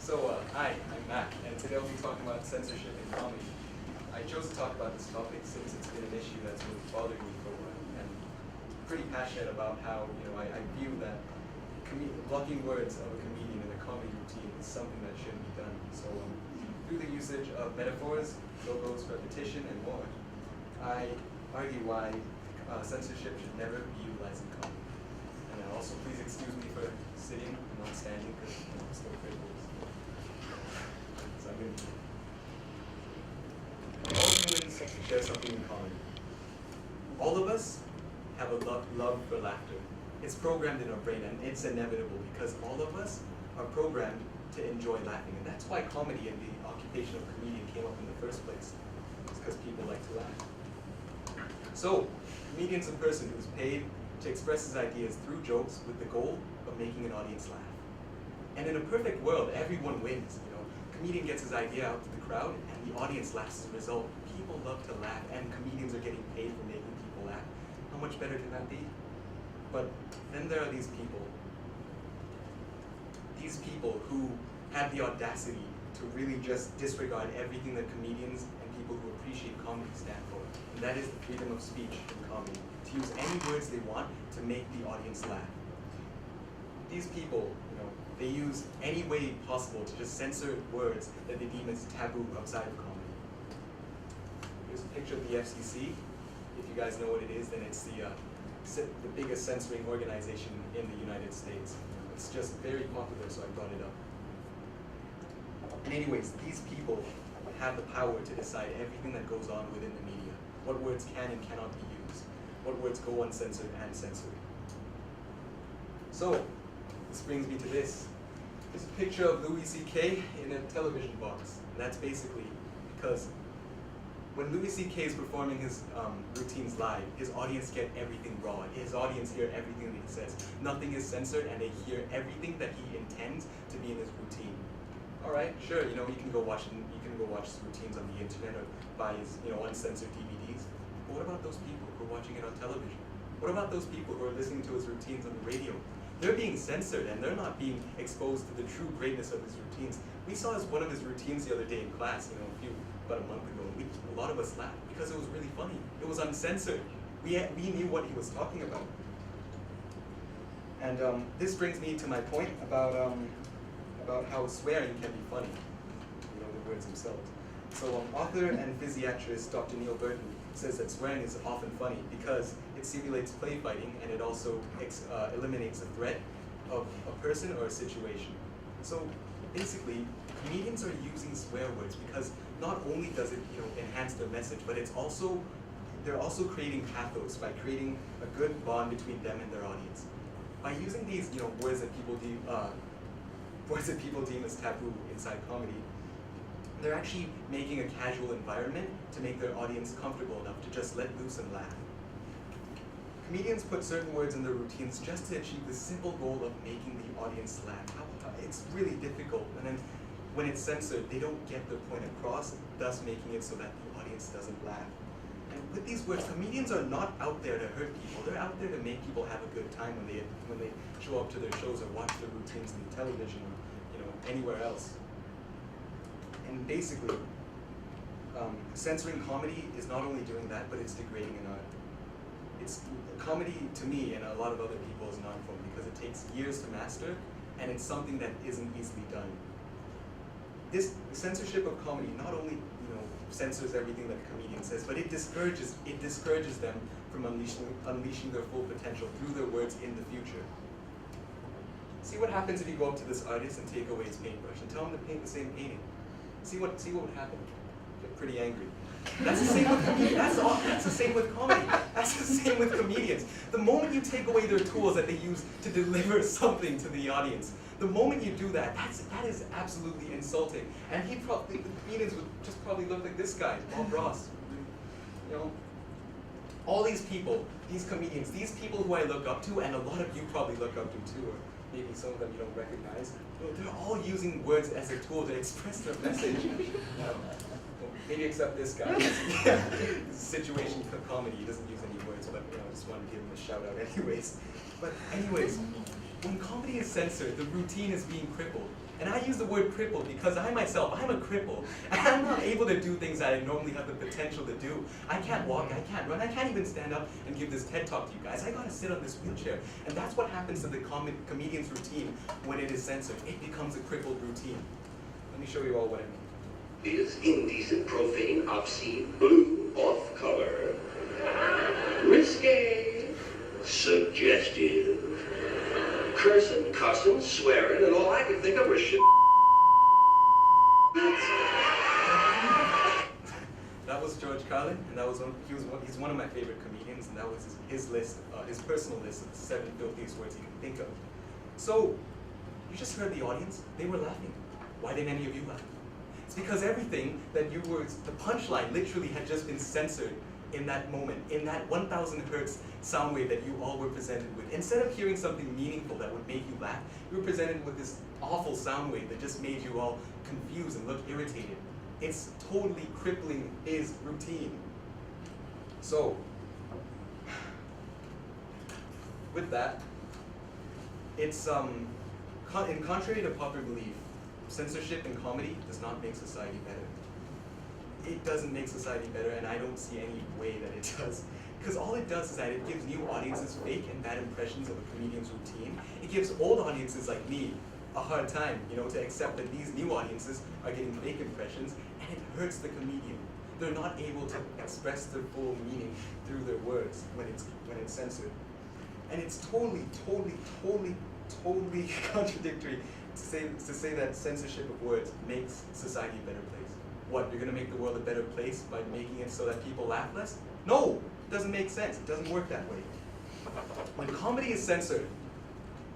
Hi, I'm Matt, and today I'll be talking about censorship in comedy. I chose to talk about this topic since it's been an issue that's been bothering me for a while, and I'm pretty passionate about how, I view that blocking words of a comedian in a comedy routine is something that shouldn't be done. Through the usage of metaphors, logos, repetition, and more, I argue why censorship should never be utilized in comedy. And also, please excuse me for sitting and not standing because I'm still critical. So I'm going to. All humans share something in common. All of us have a love for laughter. It's programmed in our brain, and it's inevitable because all of us are programmed to enjoy laughing. And that's why comedy and the occupation of comedian came up in the first place. It's because people like to laugh. So, a comedian's a person who's paid to express his ideas through jokes with the goal of making an audience laugh. And in a perfect world, everyone wins. Comedian gets his idea out to the crowd, and the audience laughs as a result. People love to laugh, and comedians are getting paid for making people laugh. How much better can that be? But then there are these people who have the audacity to really just disregard everything that comedians and people who appreciate comedy stand for. And that is the freedom of speech in comedy, to use any words they want to make the audience laugh. These people, they use any way possible to just censor words that they deem as taboo outside of comedy. Here's a picture of the FCC. If you guys know what it is, then it's the biggest censoring organization in the United States. It's just very popular, so I brought it up. And anyways, these people have the power to decide everything that goes on within the media. What words can and cannot be used. What words go uncensored and censored. So, this brings me to this. There's a picture of Louis C.K. in a television box. And that's basically because when Louis C.K. is performing his routines live, his audience get everything raw. His audience hear everything that he says. Nothing is censored, and they hear everything that he intends to be in his routine. All right, sure, you can go watch his routines on the internet or buy his uncensored DVDs. But what about those people who are watching it on television? What about those people who are listening to his routines on the radio? They're being censored, and they're not being exposed to the true greatness of his routines. We saw one of his routines the other day in class, about a month ago, and a lot of us laughed because it was really funny. It was uncensored. We knew what he was talking about. And this brings me to my point about how swearing can be funny, the words themselves. So author and physiatrist Dr. Neil Burton says that swearing is often funny because it simulates play fighting, and it also eliminates the threat of a person or a situation. So basically, comedians are using swear words because not only does it enhance their message, but they're also creating pathos by creating a good bond between them and their audience. By using these words that people deem as taboo inside comedy, they're actually making a casual environment to make their audience comfortable enough to just let loose and laugh. Comedians put certain words in their routines just to achieve the simple goal of making the audience laugh. It's really difficult, and then when it's censored, they don't get their point across, thus making it so that the audience doesn't laugh. And with these words, comedians are not out there to hurt people. They're out there to make people have a good time when they show up to their shows or watch their routines on television or anywhere else. And basically, censoring comedy is not only doing that, but it's degrading an art. Comedy, to me, and a lot of other people, is an art form because it takes years to master, and it's something that isn't easily done. This censorship of comedy not only censors everything that a comedian says, but it discourages them from unleashing their full potential through their words in the future. See what happens if you go up to this artist and take away his paintbrush and tell him to paint the same painting. See what would happen. Get pretty angry. That's the same with comedians. That's the same with comedy. That's the same with comedians. The moment you take away their tools that they use to deliver something to the audience, the moment you do that, that is absolutely insulting. And the comedians would just probably look like this guy, Bob Ross. All these people, these comedians, these people who I look up to, and a lot of you probably look up to too, or maybe some of them you don't recognize, they're all using words as a tool to express their message. Maybe except this guy. Situation comedy, he doesn't use any words, but I just wanted to give him a shout out anyways. But anyways, when comedy is censored, the routine is being crippled. And I use the word crippled because I myself, I'm a cripple. And I'm not able to do things that I normally have the potential to do. I can't walk, I can't run, I can't even stand up and give this TED Talk to you guys. I gotta sit on this wheelchair. And that's what happens to the comedian's routine when it is censored. It becomes a crippled routine. Let me show you all what I mean. Is indecent, profane, obscene, blue, off color, risque, suggestive, cursing, cussing, swearing, and all I could think of was shit. That was George Carlin, and he's one of my favorite comedians, and that was his list, his personal list of the 7 filthiest words he can think of. So, you just heard the audience, they were laughing. Why didn't any of you laugh? It's because everything that you were, the punchline literally had just been censored in that moment, in that 1,000 hertz sound wave that you all were presented with. Instead of hearing something meaningful that would make you laugh, you were presented with this awful sound wave that just made you all confused and look irritated. It's totally crippling his routine. So, with that, it's, in contrary to popular belief, censorship in comedy does not make society better. It doesn't make society better, and I don't see any way that it does. Because all it does is that it gives new audiences fake and bad impressions of a comedian's routine. It gives old audiences like me a hard time, to accept that these new audiences are getting fake impressions, and it hurts the comedian. They're not able to express their full meaning through their words when it's censored. And it's totally contradictory to say that censorship of words makes society a better place. What, you're gonna make the world a better place by making it so that people laugh less? No, it doesn't make sense. It doesn't work that way. When comedy is censored,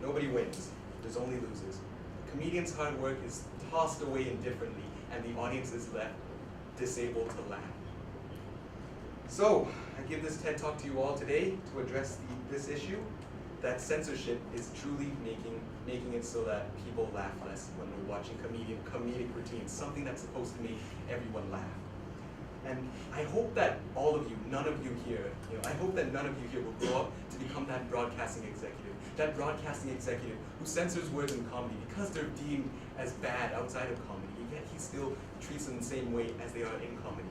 nobody wins. There's only losers. The comedian's hard work is tossed away indifferently, and the audience is left disabled to laugh. So, I give this TED Talk to you all today to address this issue, that censorship is truly making it so that people laugh less when they're watching comedic routines, something that's supposed to make everyone laugh. And I hope that all of you, none of you here, I hope that none of you here will grow up to become that broadcasting executive who censors words in comedy because they're deemed as bad outside of comedy, and yet he still treats them the same way as they are in comedy.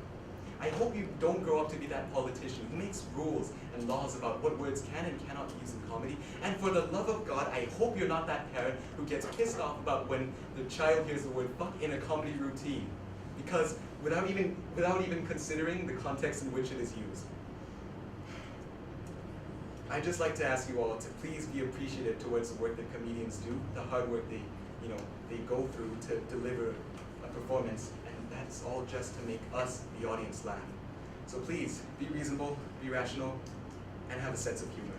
I hope you don't grow up to be that politician who makes rules and laws about what words can and cannot be used in comedy. And for the love of God, I hope you're not that parent who gets pissed off about when the child hears the word fuck in a comedy routine, because without even considering the context in which it is used. I'd just like to ask you all to please be appreciative towards the work that comedians do, the hard work they go through to deliver a performance. That's all just to make us, the audience, laugh. So please, be reasonable, be rational, and have a sense of humor.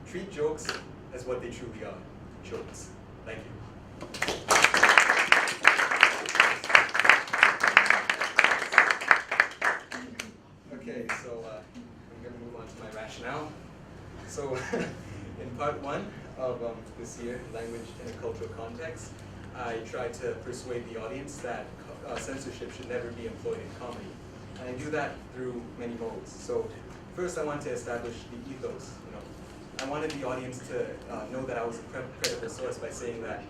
Treat jokes as what they truly are, jokes. Thank you. Okay, so I'm going to move on to my rationale. So in part 1 of this year, Language in a Cultural Context, I tried to persuade the audience that censorship should never be employed in comedy. And I do that through many modes. So first I wanted to establish the ethos. I wanted the audience to know that I was a credible source by saying that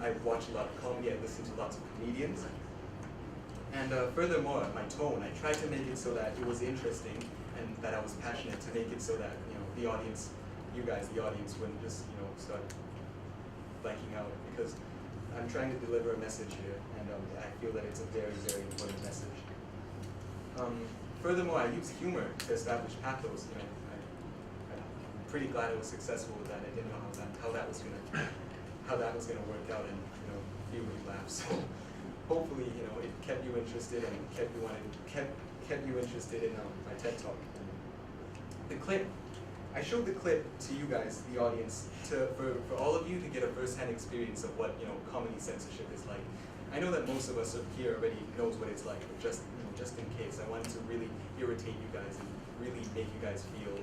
I watch a lot of comedy, I listen to lots of comedians. And furthermore, my tone, I tried to make it so that it was interesting and that I was passionate, to make it so that the audience, you guys, the audience, wouldn't just start blanking out, because I'm trying to deliver a message here, and I feel that it's a very, very important message. Furthermore, I use humor to establish pathos. I'm pretty glad I was successful with that. I didn't know how that was gonna work out, and few would laugh. So hopefully, it kept you interested and kept you interested in my TED Talk. The clip. I showed the clip to you guys, the audience, for all of you to get a first-hand experience of what comedy censorship is like. I know that most of us here already knows what it's like, but just in case, I wanted to really irritate you guys and really make you guys feel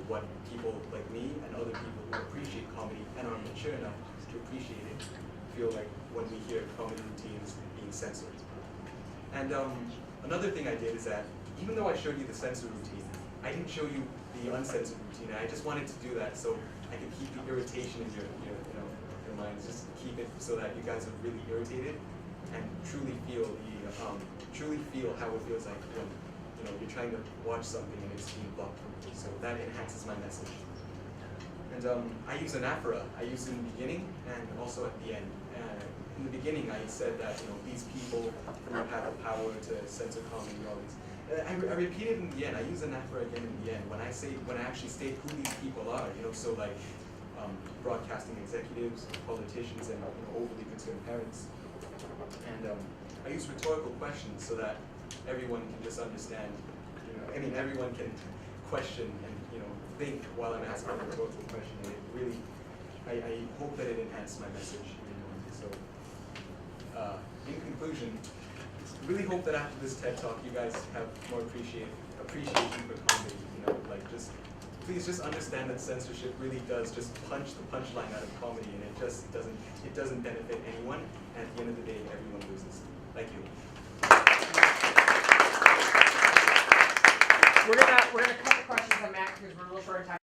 what people like me and other people who appreciate comedy and are mature enough to appreciate it feel like when we hear comedy routines being censored. And another thing I did is that even though I showed you the censored routine, I didn't show you the uncensored routine. I just wanted to do that so I could keep the irritation in your mind is just keep it so that you guys are really irritated and truly feel how it feels like when you're trying to watch something and it's being blocked from you. So that enhances my message. And I use anaphora. I use it in the beginning and also at the end. In the beginning, I said that these people have the power to censor comedy and all these. I repeat it in the end. I use anaphora again in the end when I actually state who these people are. So like broadcasting executives, politicians, and overly concerned parents. And I use rhetorical questions so that everyone can just understand. Everyone can question and think while I'm asking a rhetorical question. And it really, I hope that it enhances my message. So, in conclusion, really hope that after this TED Talk, you guys have more appreciation for comedy. Please just understand that censorship really does just punch the punchline out of comedy, and it doesn't benefit anyone. And at the end of the day, everyone loses. Thank you. We're gonna cut the questions on Matt because we're a little short on time.